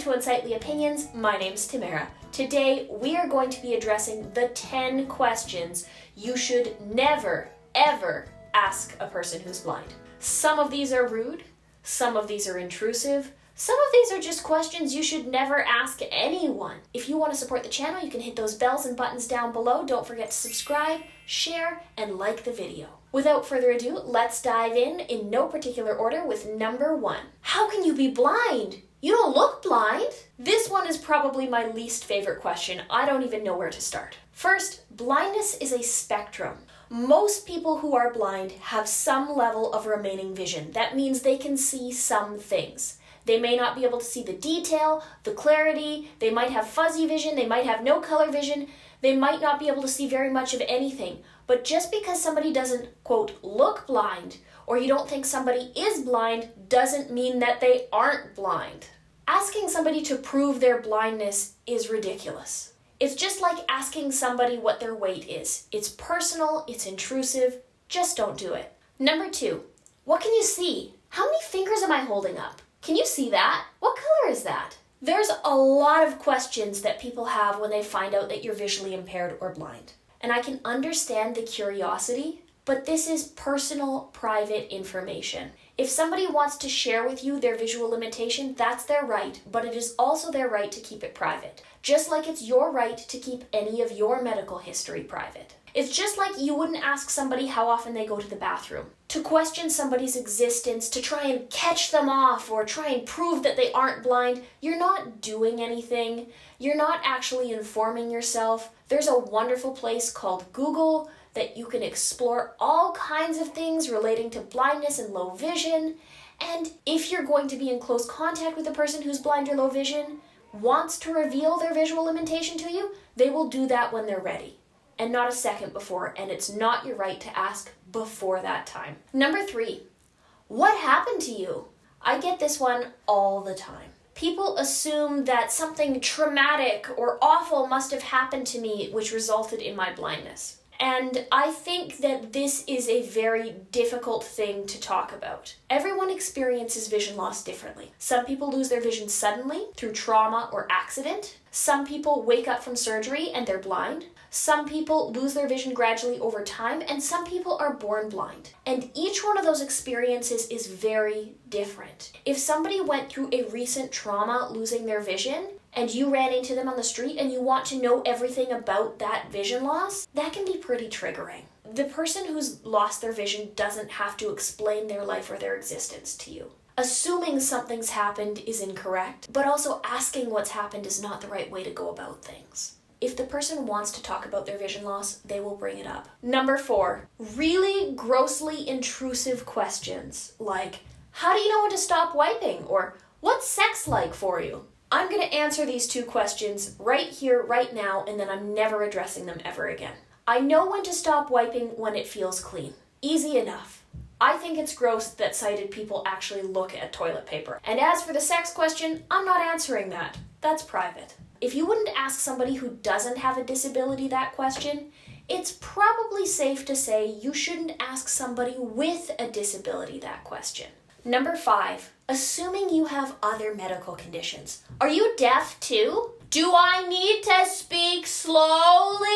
to Unsightly Opinions. My name's Tamara. Today, we are going to be addressing the 10 questions you should never, ever ask a person who's blind. Some of these are rude, some of these are intrusive, some of these are just questions you should never ask anyone. If you want to support the channel, you can hit those bells and buttons down below. Don't forget to subscribe, share, and like the video. Without further ado, let's dive in no particular order with number 1. How can you be blind? You don't look blind. This one is probably my least favorite question. I don't even know where to start. First, blindness is a spectrum. Most people who are blind have some level of remaining vision. That means they can see some things. They may not be able to see the detail, the clarity, they might have fuzzy vision, they might have no color vision, they might not be able to see very much of anything. But just because somebody doesn't, quote, look blind, or you don't think somebody is blind, doesn't mean that they aren't blind. Asking somebody to prove their blindness is ridiculous. It's just like asking somebody what their weight is. It's personal, it's intrusive, just don't do it. Number 2, what can you see? How many fingers am I holding up? Can you see that? What color is that? There's a lot of questions that people have when they find out that you're visually impaired or blind. And I can understand the curiosity, but this is personal, private information. If somebody wants to share with you their visual limitation, that's their right, but it is also their right to keep it private. Just like it's your right to keep any of your medical history private. It's just like you wouldn't ask somebody how often they go to the bathroom. To question somebody's existence, to try and catch them off, or try and prove that they aren't blind, you're not doing anything. You're not actually informing yourself. There's a wonderful place called Google that you can explore all kinds of things relating to blindness and low vision. And if you're going to be in close contact with a person who's blind or low vision, wants to reveal their visual limitation to you, they will do that when they're ready. And not a second before, and it's not your right to ask before that time. Number 3, what happened to you? I get this one all the time. People assume that something traumatic or awful must have happened to me, which resulted in my blindness. And I think that this is a very difficult thing to talk about. Everyone experiences vision loss differently. Some people lose their vision suddenly through trauma or accident. Some people wake up from surgery and they're blind. Some people lose their vision gradually over time, and some people are born blind. And each one of those experiences is very different. If somebody went through a recent trauma losing their vision, and you ran into them on the street and you want to know everything about that vision loss, that can be pretty triggering. The person who's lost their vision doesn't have to explain their life or their existence to you. Assuming something's happened is incorrect, but also asking what's happened is not the right way to go about things. If the person wants to talk about their vision loss, they will bring it up. Number 4, really grossly intrusive questions like, how do you know when to stop wiping? Or what's sex like for you? I'm going to answer these 2 questions right here, right now, and then I'm never addressing them ever again. I know when to stop wiping when it feels clean. Easy enough. I think it's gross that sighted people actually look at toilet paper. And as for the sex question, I'm not answering that. That's private. If you wouldn't ask somebody who doesn't have a disability that question, it's probably safe to say you shouldn't ask somebody with a disability that question. Number 5, assuming you have other medical conditions. Are you deaf too? Do I need to speak slowly?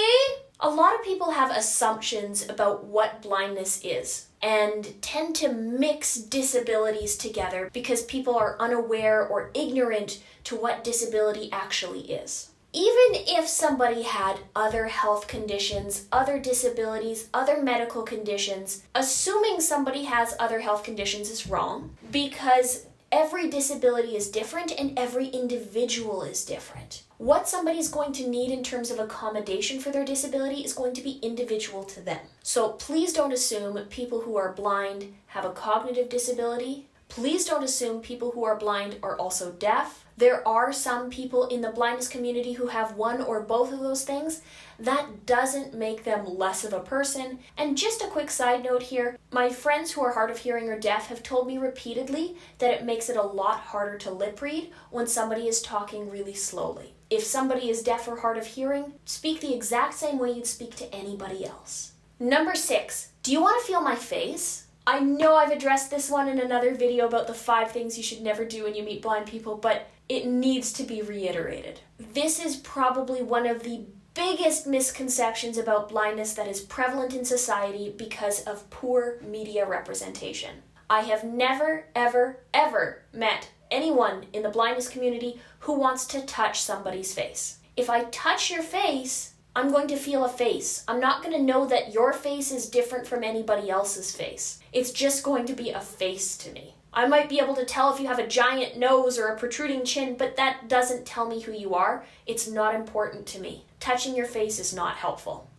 A lot of people have assumptions about what blindness is and tend to mix disabilities together because people are unaware or ignorant to what disability actually is. Even if somebody had other health conditions, other disabilities, other medical conditions, assuming somebody has other health conditions is wrong because every disability is different and every individual is different. What somebody's going to need in terms of accommodation for their disability is going to be individual to them. So please don't assume people who are blind have a cognitive disability. Please don't assume people who are blind are also deaf. There are some people in the blindness community who have one or both of those things. That doesn't make them less of a person. And just a quick side note here, my friends who are hard of hearing or deaf have told me repeatedly that it makes it a lot harder to lip read when somebody is talking really slowly. If somebody is deaf or hard of hearing, speak the exact same way you'd speak to anybody else. Number 6, do you want to feel my face? I know I've addressed this one in another video about the 5 things you should never do when you meet blind people, but it needs to be reiterated. This is probably one of the biggest misconceptions about blindness that is prevalent in society because of poor media representation. I have never, ever, ever met anyone in the blindness community who wants to touch somebody's face. If I touch your face, I'm going to feel a face. I'm not going to know that your face is different from anybody else's face. It's just going to be a face to me. I might be able to tell if you have a giant nose or a protruding chin, but that doesn't tell me who you are. It's not important to me. Touching your face is not helpful.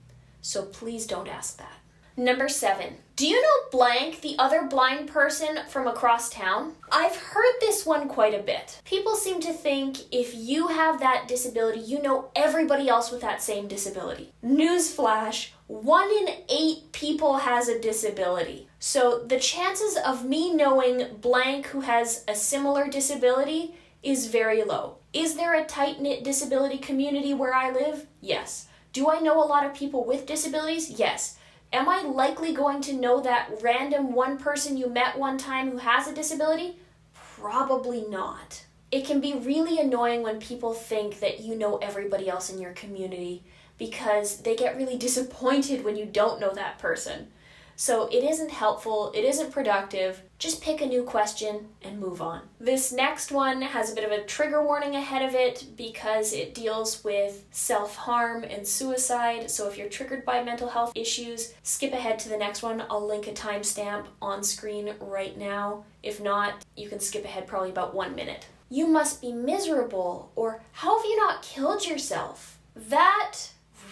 So please don't ask that. Number 7. Do you know blank, the other blind person from across town? I've heard this one quite a bit. People seem to think if you have that disability, you know everybody else with that same disability. Newsflash, 1 in 8 people has a disability. So the chances of me knowing blank who has a similar disability is very low. Is there a tight-knit disability community where I live? Yes. Do I know a lot of people with disabilities? Yes. Am I likely going to know that random one person you met one time who has a disability? Probably not. It can be really annoying when people think that you know everybody else in your community because they get really disappointed when you don't know that person. So it isn't helpful, it isn't productive. Just pick a new question and move on. This next one has a bit of a trigger warning ahead of it because it deals with self-harm and suicide. So if you're triggered by mental health issues, skip ahead to the next one. I'll link a timestamp on screen right now. If not, you can skip ahead probably about 1 minute. You must be miserable, or how have you not killed yourself? That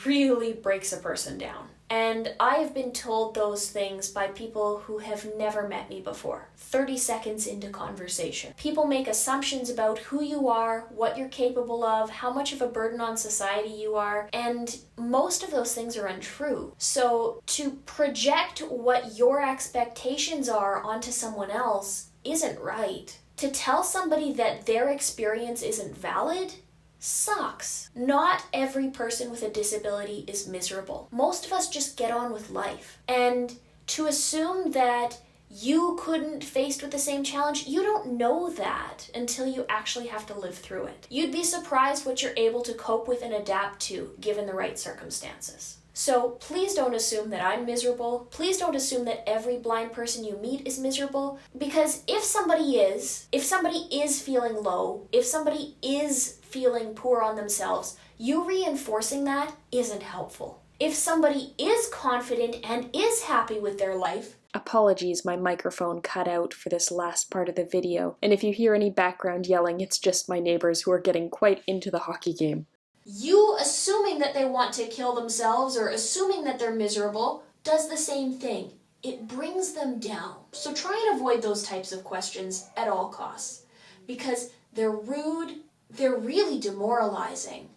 really breaks a person down. And I have been told those things by people who have never met me before. 30 seconds into conversation. People make assumptions about who you are, what you're capable of, how much of a burden on society you are, and most of those things are untrue. So to project what your expectations are onto someone else isn't right. To tell somebody that their experience isn't valid sucks. Not every person with a disability is miserable. Most of us just get on with life. And to assume that you couldn't faced with the same challenge, you don't know that until you actually have to live through it. You'd be surprised what you're able to cope with and adapt to given the right circumstances. So please don't assume that I'm miserable. Please don't assume that every blind person you meet is miserable, because if somebody is feeling low, if somebody is feeling poor on themselves, you reinforcing that isn't helpful. If somebody is confident and is happy with their life, apologies, my microphone cut out for this last part of the video, and if you hear any background yelling, it's just my neighbors who are getting quite into the hockey game. You assuming that they want to kill themselves or assuming that they're miserable does the same thing. It brings them down. So try and avoid those types of questions at all costs, because they're rude, they're really demoralizing,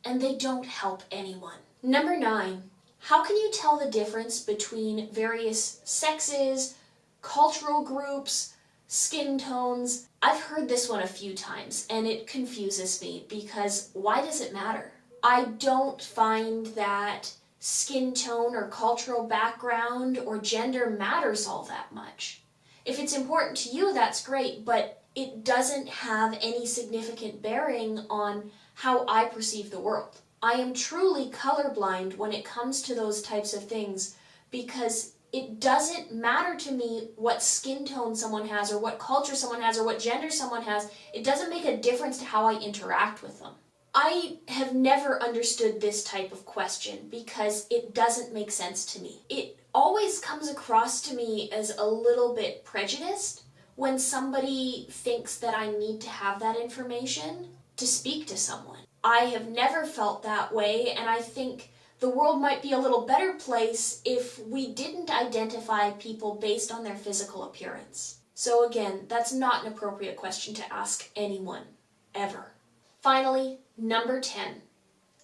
and they don't help anyone. Number 9, how can you tell the difference between various sexes, cultural groups, skin tones? I've heard this one a few times and it confuses me because why does it matter? I don't find that skin tone or cultural background or gender matters all that much. If it's important to you, that's great, but it doesn't have any significant bearing on how I perceive the world. I am truly colorblind when it comes to those types of things because it doesn't matter to me what skin tone someone has or what culture someone has or what gender someone has. It doesn't make a difference to how I interact with them. I have never understood this type of question because it doesn't make sense to me. It always comes across to me as a little bit prejudiced when somebody thinks that I need to have that information to speak to someone. I have never felt that way, and I think the world might be a little better place if we didn't identify people based on their physical appearance. So again, that's not an appropriate question to ask anyone, ever. Finally, number 10,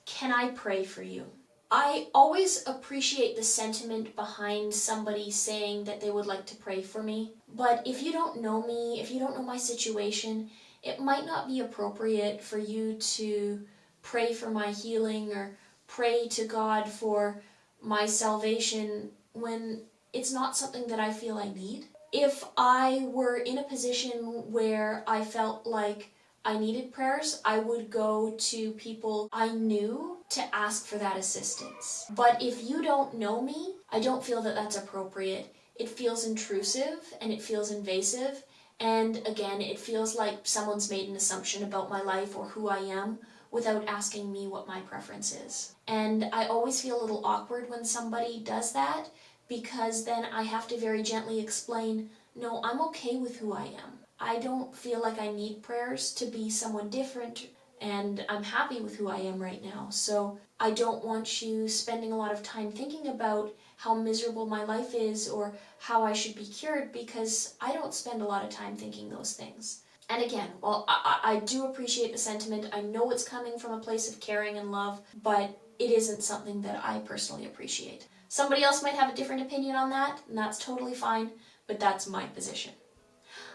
can I pray for you? I always appreciate the sentiment behind somebody saying that they would like to pray for me, but if you don't know me, if you don't know my situation, it might not be appropriate for you to pray for my healing or pray to God for my salvation when it's not something that I feel I need. If I were in a position where I felt like I needed prayers, I would go to people I knew to ask for that assistance. But if you don't know me, I don't feel that that's appropriate. It feels intrusive and it feels invasive. And again, it feels like someone's made an assumption about my life or who I am without asking me what my preference is. And I always feel a little awkward when somebody does that, because then I have to very gently explain, no, I'm okay with who I am. I don't feel like I need prayers to be someone different, and I'm happy with who I am right now. So I don't want you spending a lot of time thinking about how miserable my life is or how I should be cured, because I don't spend a lot of time thinking those things. And again, while I do appreciate the sentiment, I know it's coming from a place of caring and love, but it isn't something that I personally appreciate. Somebody else might have a different opinion on that, and that's totally fine, but that's my position.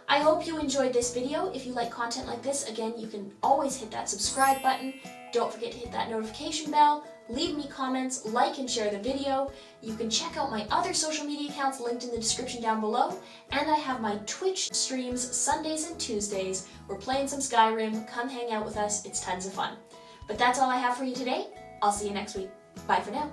I hope you enjoyed this video. If you like content like this, again, you can always hit that subscribe button. Don't forget to hit that notification bell. Leave me comments, like and share the video. You can check out my other social media accounts linked in the description down below. And I have my Twitch streams Sundays and Tuesdays. We're playing some Skyrim. Come hang out with us. It's tons of fun. But that's all I have for you today. I'll see you next week. Bye for now.